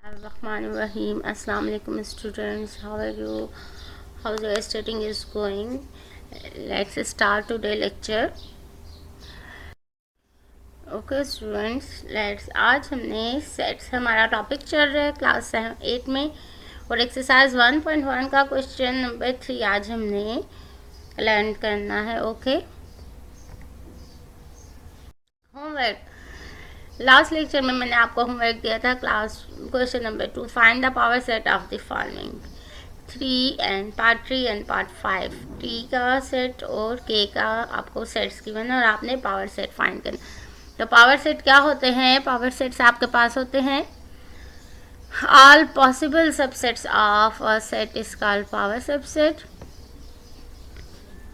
Rahim. Assalamu alaikum students. How are you? How's your studying is going? Let's start today lecture. Okay students, let's आज हमने sets हमारा topic चल रहा है class 8 में और एक्सरसाइज 1.1 का क्वेश्चन नंबर 3 आज हमने लर्न करना है. Okay, homework. लास्ट लेक्चर में मैंने आपको होमवर्क दिया था class question number 2, find the power set of the following 3 and part 3 and part 5. T का सेट और के का आपको सेट्स गिवन है और आपने पावर सेट फाइंड करना. तो पावर सेट क्या होते हैं? पावर सेट्स आपके पास होते हैं all possible subsets of a set is called power subset.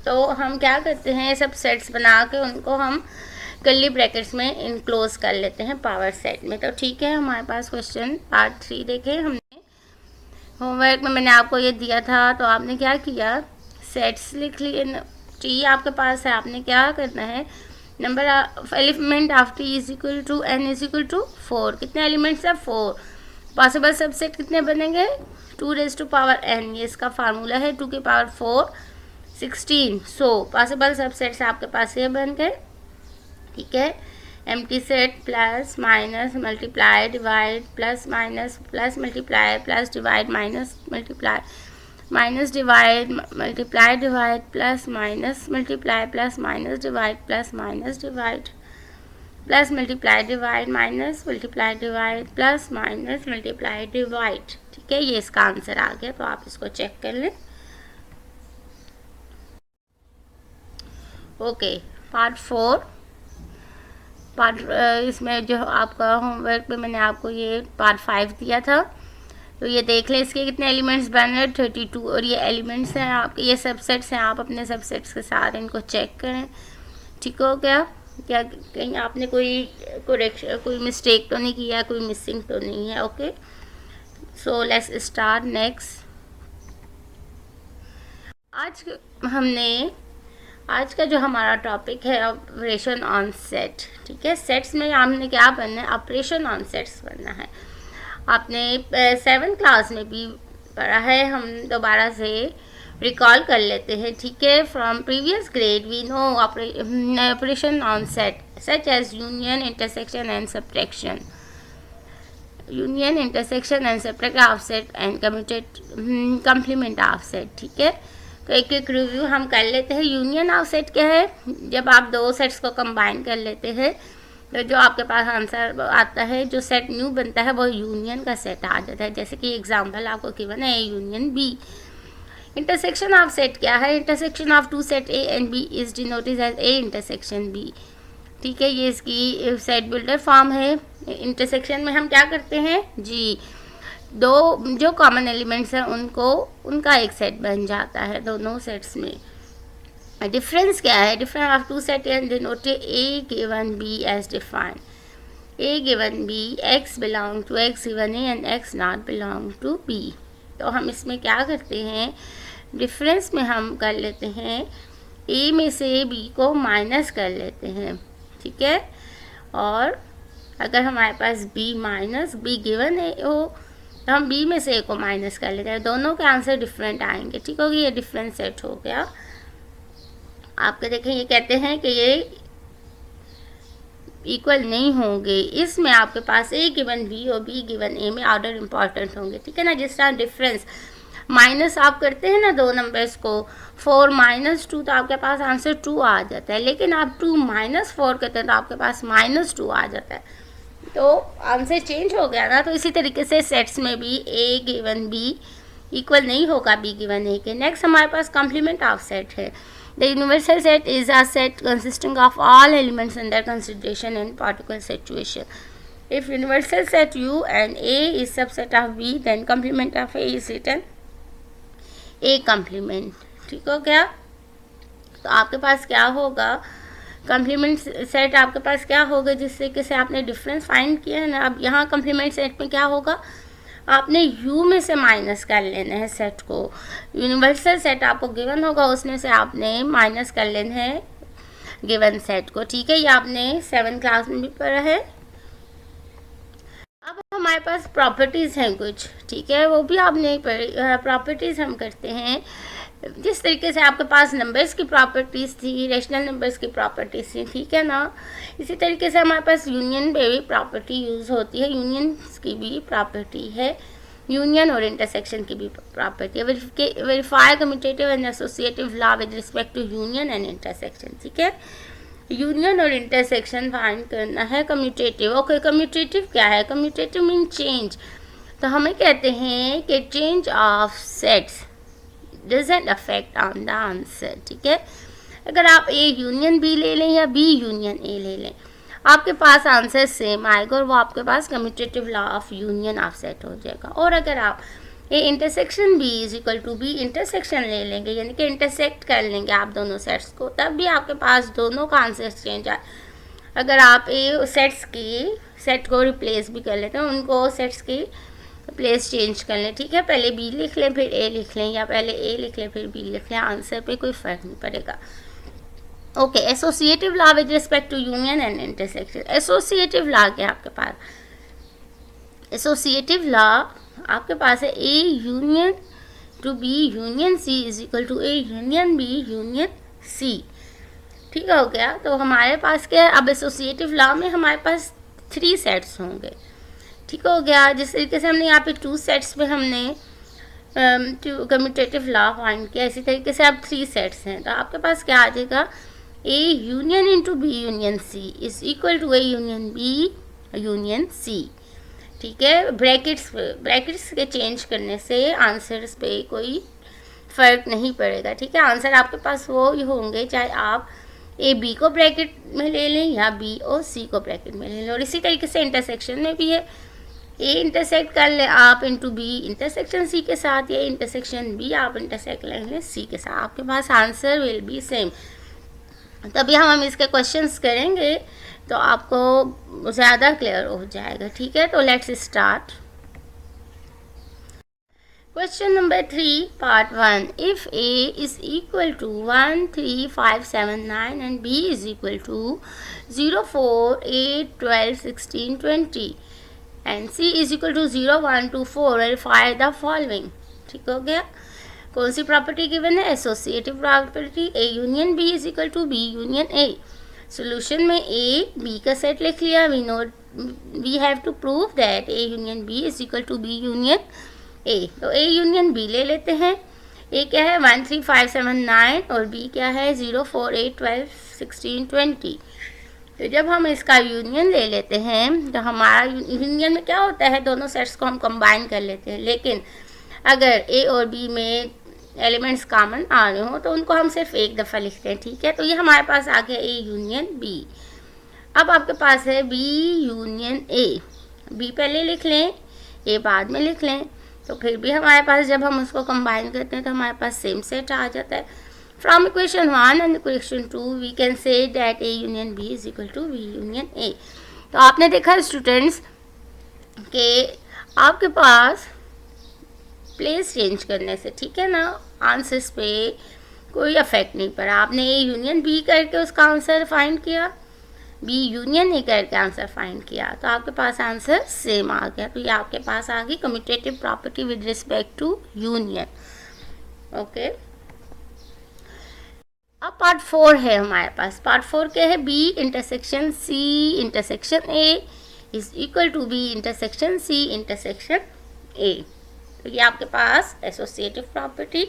तो हम क्या करते हैं, सबसेट्स बना के उनको हम कर्ली ब्रैकेट्स में इनक्लोज कर लेते हैं पावर सेट में. तो ठीक है, हमारे पास क्वेश्चन पार्ट 3 देखें. हमने होमवर्क में मैंने आपको ये दिया था, तो आपने क्या किया, सेट्स लिख लिए. टी आपके पास है, आपने क्या करना है, number of element of T is equal to N is equal to 4. कितने एलिमेंट्स है? 4. पॉसिबल सबसेट कितने बनेंगे? 2 रेज़ टू पावर n. ये इसका फार्मूला है, 2 की पावर 4 16. सो पॉसिबल सबसेट्स आपके पास ये बन गए. ठीक है, empty set plus minus multiply divide plus minus plus multiply plus divide minus multiply minus divide multiply divide plus minus multiply plus minus divide plus minus divide plus multiply divide minus multiply divide plus minus multiply divide. ठीक है, ये इसका answer आ गया, तो आप इसको check कर लें. ओके, पार्ट 4 इसमें जो आपका होमवर्क में मैंने आपको ये पार्ट 5 दिया था, तो ये देख लें इसके कितने एलिमेंट्स बन रहे हैं, 32. और ये एलिमेंट्स हैं आपके, ये सबसेट्स हैं. आप अपने सबसेट्स के साथ इनको चेक करें. ठीक हो गया? क्या कहीं आपने कोई करेक्शन, कोई मिस्टेक तो नहीं किया, कोई मिसिंग तो नहीं है? Okay, so let's start next. आज का जो हमारा टॉपिक है ऑपरेशन ऑन सेट. ठीक है, सेट्स में हमने क्या बनना है, ऑपरेशन ऑन सेट्स बनना है. आपने 7th क्लास में भी पढ़ा है, हम दोबारा से रिकॉल कर लेते हैं. ठीक है, from previous grade we know operation on set such as union, intersection and subtraction. Union, intersection and subtract of set and complement of set. ठीक है, तो एक एक रिव्यू हम कर लेते हैं. यूनियन ऑफ सेट क्या है? जब आप दो सेट्स को कंबाइन कर लेते हैं तो जो आपके पास आंसर आता है, जो सेट न्यू बनता है, वो यूनियन का सेट आ जाता है. जैसे कि एग्जांपल आपको गिवन है, A union B. Intersection of set क्या है? Intersection of 2 set A and B is denoted as A intersection B. ठीक है, ये इसकी सेट बिल्डर फॉर्म है. इंटरसेक्शन में हम क्या करते हैं जी, दो जो कॉमन एलिमेंट्स हैं उनका एक सेट बन जाता है दोनों सेट्स में. डिफरेंस क्या है? Difference of 2 set and denoted A given B as defined. A given B, X belong to X given A and X not belong to B. तो हम इसमें क्या करते हैं, डिफरेंस में हम कर लेते हैं ए में से बी को माइनस कर लेते हैं. ठीक है, और अगर हमारे पास बी माइनस बी गिवन ए हो तो हम बी में से ए को माइनस कर लेते हैं. दोनों के आंसर डिफरेंट आएंगे. ठीक होगी, ये डिफरेंट सेट हो गया. आपके देखें, ये कहते हैं कि ये इक्वल नहीं होंगे. इसमें आपके पास ए गिवन बी और बी गिवन ए में ऑर्डर इंपॉर्टेंट होंगे. ठीक है ना, जिस तरह डिफरेंस माइनस आप करते हैं ना दो नंबर्स को, 4 - 2, तो आपके पास आंसर 2 आ जाता है. लेकिन आप 2 - 4 करते हैं तो आपके पास -2 आ जाता है. तो आंसर चेंज हो गया ना. तो इसी तरीके से सेट्स में भी ए गिवन बी इक्वल नहीं होगा बी गिवन ए के. नेक्स्ट हमारे पास कॉम्प्लीमेंट ऑफ सेट है. The universal set is a set consisting of all elements under consideration in particular situation. If universal set U and A is subset of B, then complement of A is written A complement. ठीक हो गया? तो आपके पास क्या होगा, complement set आपके पास क्या होगा, जिस तरीके से आपने डिफरेंस फाइंड किया है ना. अब यहाँ कम्प्लीमेंट सेट में क्या होगा, आपने यू में से माइनस कर लेना है सेट को. यूनिवर्सल सेट आपको गिवन होगा, उसमें से आपने माइनस कर लेना है गिवन सेट को. ठीक है, ये आपने 7th क्लास में भी पढ़ा है. अब हमारे हमारे पास प्रॉपर्टीज़ हैं कुछ, ठीक है, वो भी आपने पढ़ी। प्रॉपर्टीज़ हम करते हैं जिस तरीके से आपके पास नंबर्स की प्रॉपर्टीज़ थी, रेशनल नंबर्स की प्रॉपर्टीज़ थी, ठीक है ना, इसी तरीके से हमारे पास यूनियन में भी प्रॉपर्टी यूज़ होती है, यूनियंस की भी प्रॉपर्टी है, यूनियन और इंटरसेक्शन की भी प्रॉपर्टी है। Verify commutative and associative law with respect to union and intersection, ठीक है। यूनियन और इंटरसेक्शन फाइंड करना है। कम्यूटेटिव, ओके, कम्यूटेटिव क्या है? Commutative mean change. तो हमें कहते हैं कि change of sets doesn't affect on the answer, ठीक है। अगर आप ए यूनियन बी ले लें या बी यूनियन ए ले लें, आपके पास आंसर सेम आएगा और वो आपके पास commutative law of union of set हो जाएगा। और अगर आप A intersection B is equal to B intersection ले लेंगे, यानी कि इंटरसेक्ट कर लेंगे आप दोनों सेट्स को, तब भी आपके पास दोनों का आंसर चेंज आए। अगर आप ए सेट को रिप्लेस भी कर लेते हैं, उनको सेट्स की प्लेस चेंज कर लें, ठीक है, पहले बी लिख लें फिर ए लिख लें, या पहले ए लिख लें फिर बी लिख लें, आंसर पे कोई फ़र्क नहीं पड़ेगा। Okay, associative law with respect to union and intersection. Associative law क्या आपके पास? एसोसिएटिव लॉ आपके पास है A union to B union C is equal to A union B union C, ठीक हो गया। तो हमारे पास क्या है अब? एसोसिएटिव लॉ में हमारे पास 3 सेट्स होंगे, ठीक हो गया। जिस तरीके से हमने यहाँ पे 2 सेट्स में हमने कम्यूटेटिव लॉ फाइंड किया, इसी तरीके से अब 3 सेट्स हैं, तो आपके पास क्या आ जाएगा? A union into B union C is equal to A union B union C, ठीक है। ब्रैकेट्स के चेंज करने से आंसर्स पे कोई फ़र्क नहीं पड़ेगा, ठीक है। आंसर आपके पास वो ही होंगे चाहे आप ए बी को ब्रैकेट में ले लें या बी और सी को ब्रैकेट में ले लें। और इसी तरीके से इंटरसेक्शन में भी है, ए इंटरसेक्ट कर लें आप इंटू बी इंटरसेक्शन सी के साथ, या इंटरसेक्शन बी आप इंटरसेक्ट ले लें सी के साथ, आपके पास आंसर विल बी सेम। तभी हम इसके क्वेश्चंस करेंगे तो आपको ज़्यादा क्लियर हो जाएगा, ठीक है। तो let's start. Question number 3 part 1, if A is equal to 1 3 5 7 9 and B is equal to 0 4 8 12 16 20 and C is equal to 0 1 2 4, verify the following, ठीक हो गया। कौन सी प्रॉपर्टी गिवन है? Associative property, A union B is equal to B union A. Solution में A B का set लिख लिया, we have to prove that A union B is equal to B union A. तो A union B ले लेते हैं। ए क्या है? 1 3 5 7 9 और बी क्या है? 0 4 8 12 16 20। तो जब हम इसका यूनियन ले लेते हैं तो हमारा यूनियन में क्या होता है? दोनों सेट्स को हम कंबाइन कर लेते हैं, लेकिन अगर ए और बी में एलिमेंट्स कॉमन आ रहे हो तो उनको हम सिर्फ एक दफ़ा लिखते हैं, ठीक है। तो ये हमारे पास आ गया ए यूनियन बी। अब आपके पास है बी यूनियन ए, बी पहले लिख लें ए बाद में लिख लें, तो फिर भी हमारे पास जब हम उसको कंबाइन करते हैं तो हमारे पास सेम सेट आ जाता है। From equation 1 and equation 2 we can say that A union B is equal to B union A. तो आपने देखा स्टूडेंट्स कि आपके पास प्लेस चेंज करने से, ठीक है ना, आंसर्स पे कोई अफेक्ट नहीं पड़ा। आपने ए यूनियन बी करके उसका आंसर फाइंड किया, बी यूनियन ए करके आंसर फाइंड किया, तो आपके पास आंसर सेम आ गया। तो ये आपके पास आ गई commutative property with respect to union, okay. अब पार्ट 4 है हमारे पास। पार्ट 4 क्या है? B intersection C intersection A is equal to B intersection C intersection A. तो ये आपके पास एसोसिएटिव प्रॉपर्टी,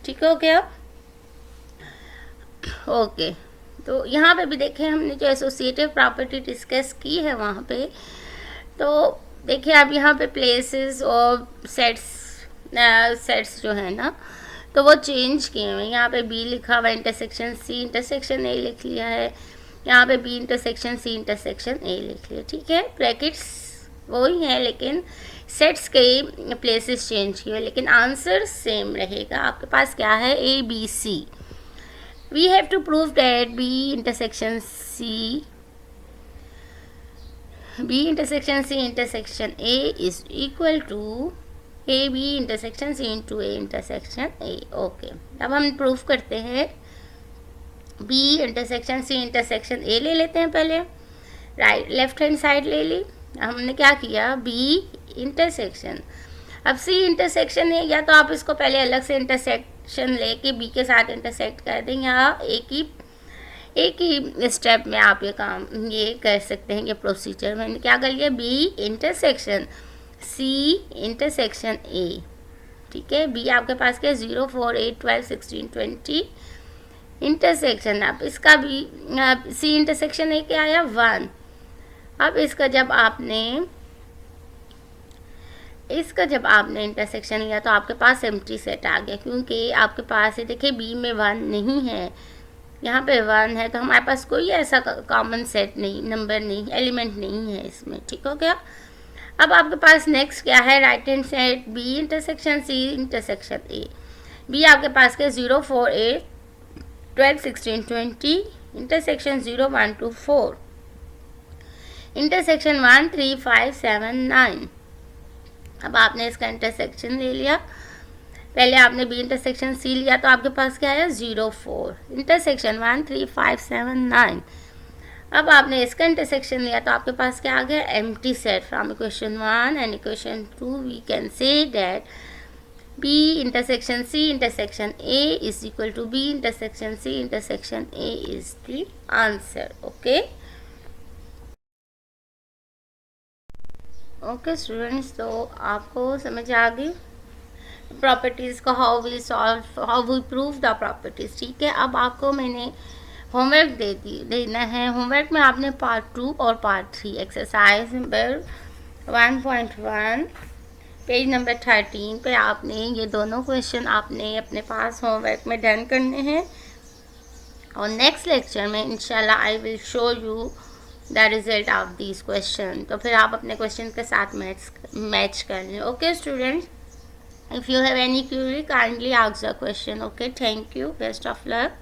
ठीक हो गया, ओके। तो यहाँ पे भी देखें हमने जो एसोसिएटिव प्रॉपर्टी डिस्कस की है वहाँ पे, तो देखिए आप यहाँ पे प्लेसेस और सेट्स जो है ना तो वो चेंज किए हुए हैं। यहाँ पे बी लिखा हुआ इंटरसेक्शन सी इंटरसेक्शन ए लिख लिया है, यहाँ पे B intersection C intersection A लिख लिया, ठीक है। ब्रैकेट्स वही हैं लेकिन सेट्स के प्लेसेस चेंज किए, लेकिन आंसर सेम रहेगा। आपके पास क्या है? A B C. We have to prove that B intersection C intersection A is equal to A B intersection C into A intersection A, okay. अब हम प्रूव करते हैं। B intersection C intersection A ले लेते हैं पहले, right left hand side ले ली, हमने क्या किया, बी इंटरसेक्शन। अब सी इंटरसेक्शन है, या तो आप इसको पहले अलग से इंटरसेक्शन लेके बी के साथ इंटरसेक्ट कर दें, या एक ही स्टेप में आप ये कर सकते हैं। ये प्रोसीजर मैंने क्या कर लिया, B intersection C intersection A. ठीक है, बी आपके पास क्या, 0, 4, 8, 12, 16, 20 इंटरसेक्शन। अब इसका भी सी इंटरसेक्शन ए क्या आया, 1। अब इसका जब आपने इंटरसेक्शन लिया तो आपके पास एम्प्टी सेट आ गया, क्योंकि आपके पास ये देखिए बी में 1 नहीं है, यहाँ पे 1 है, तो हमारे पास कोई ऐसा कॉमन सेट नहीं, नंबर नहीं, एलिमेंट नहीं है इसमें। ठीक हो गया। अब आपके पास नेक्स्ट क्या है, right hand side B intersection C intersection A. B आपके पास के 0, 4, 8, 12, 16, 20 इंटरसेक्शन 0, 1, 2, 4 इंटरसेक्शन 1, 3, 5, 7, 9। अब आपने इसका इंटरसेक्शन ले लिया, पहले आपने बी इंटरसेक्शन सी लिया तो आपके पास क्या आया, 0, 4 इंटरसेक्शन 1, 3, 5, 7, 9। अब आपने इसका इंटरसेक्शन लिया तो आपके पास क्या आ गया, empty set. From equation 1 and equation 2 we can say that B intersection C intersection A is equal to B intersection C intersection A is the answer. Okay okay students, तो आपको समझ आ गई प्रॉपर्टीज़ को, how we prove the properties. ठीक है, अब आपको मैंने होमवर्क देना है। होमवर्क में आपने पार्ट 2 और part 3 exercise number 1.1 page number 13 पे आपने ये दोनों क्वेश्चन आपने अपने पास होमवर्क में डन करने हैं, और नेक्स्ट लेक्चर में इंशाल्लाह I will show you the result of this question. तो फिर आप अपने क्वेश्चन के साथ मैच कर लें। Okay students, if you have any query kindly ask the question. Okay, thank you, best of luck.